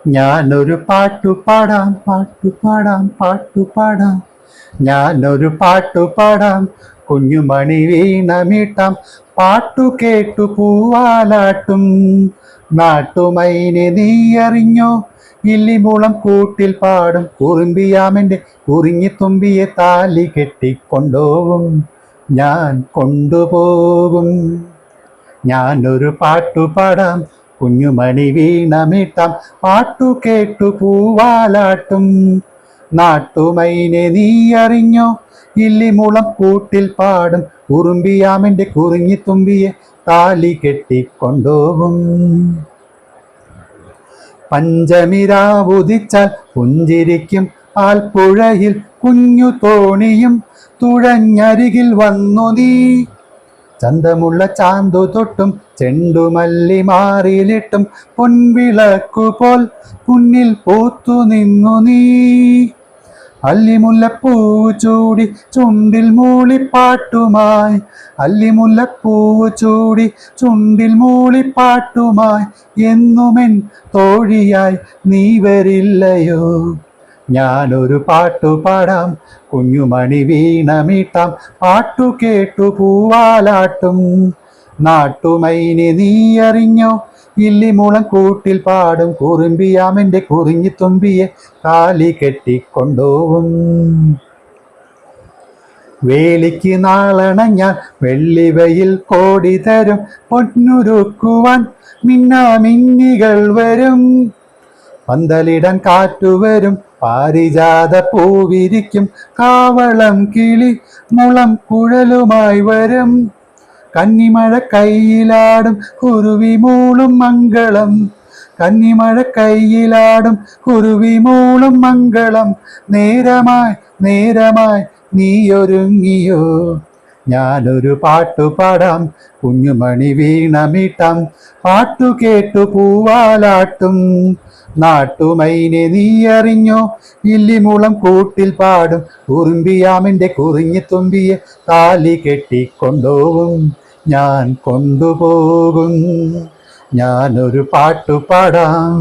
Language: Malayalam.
ഞാനൊരു പാട്ടുപാടാം പാട്ടുപാടാം പാട്ടുപാടാം. ഞാനൊരു പാട്ടുപാടാം, കുഞ്ഞുമണി വീണമീട്ടാം. പാട്ടു കേട്ടു പൂവാലാട്ടും നാട്ടുമൈനെ നീ അറിഞ്ഞോ? ഇല്ലിമുളം കൂട്ടിൽ പാടും കുറുമ്പിയാമെൻ്റെ കുറിഞ്ഞിത്തുമ്പിയെ താലി കെട്ടിക്കൊണ്ടോവും ഞാൻ കൊണ്ടുപോകും. ഞാനൊരു പാട്ടുപാടാം, കുഞ്ഞുമണി വീണമീട്ടാം. പാട്ടു കേട്ടു പൂവാലാട്ടും നാട്ടുമൈനെ നീ അറിഞ്ഞോ? ഇല്ലിമുളം കൂട്ടിൽ പാടും ഉറുമ്പിയാമെൻ്റെ കുറിഞ്ഞിത്തുമ്പിയെ താലി കെട്ടിക്കൊണ്ടോവും. പഞ്ചമിരാവുദിച്ചാൽ പുഞ്ചിരിക്കും ആൽപ്പുഴയിൽ കുഞ്ഞു തോണിയും തുഴഞ്ഞരികിൽ വന്നു നീ. ചന്തമുള്ള ചാന്തു തൊട്ടും ചെണ്ടുമല്ലി മാറിലിട്ടും പൊൻവിളക്കുപോൽ മുന്നിൽ പൂത്തു നിന്നു നീ. അല്ലിമുല്ലപ്പൂവ് ചൂടി ചുണ്ടിൽ മൂളിപ്പാട്ടുമായി, അല്ലിമുല്ലപ്പൂവ് ചൂടി ചുണ്ടിൽ മൂളിപ്പാട്ടുമായി എന്നുമെൻ തോഴിയായി നീ വരില്ലയോ? ഞാനൊരു പാട്ടുപാടാം, കുഞ്ഞുമണി വീണമീട്ടാം. പാട്ടു കേട്ടു പൂവാലാട്ടും നാട്ടുമൈനെ നീ അറിഞ്ഞോ? ഇല്ലിമുളം കൂട്ടിൽ പാടും കുറുമ്പിയാമെൻ്റെ കുറിഞ്ഞിത്തുമ്പിയെ താലി കെട്ടിക്കൊണ്ടോവും. വേലിക്ക് നാളണഞ്ഞാൽ വെള്ളിവയിൽ കോടി തരും പൊന്നുരുക്കുവാൻ മിന്നാമിന്നികൾ വരും. പന്തലിടാൻ കാറ്റുവരും പാരിജാത പൂവിരിക്കും കാവളം കിളി മുളം കുഴലുമായി വരും. കന്നിമഴ കയ്യിലാടും കുരുവി മൂളും മംഗളം, കന്നിമഴ കയ്യിലാടും കുരുവി മൂളും മംഗളം. നേരമായി നേരമായി നീയൊരുങ്ങിയോ? ഞാനൊരു പാട്ടുപാടാം, കുഞ്ഞുമണി വീണമീട്ടാം. പാട്ടു കേട്ടു പൂവാലാട്ടും നാട്ടുമൈനെ നീ അറിഞ്ഞോ? ഇല്ലിമുളം കൂട്ടിൽ പാടും ഉറുമ്പിയാമെൻ്റെ കുറിഞ്ഞിത്തുമ്പിയെ താലി കെട്ടിക്കൊണ്ടോവും ഞാൻ കൊണ്ടുപോകും. ഞാനൊരു പാട്ടുപാടാം.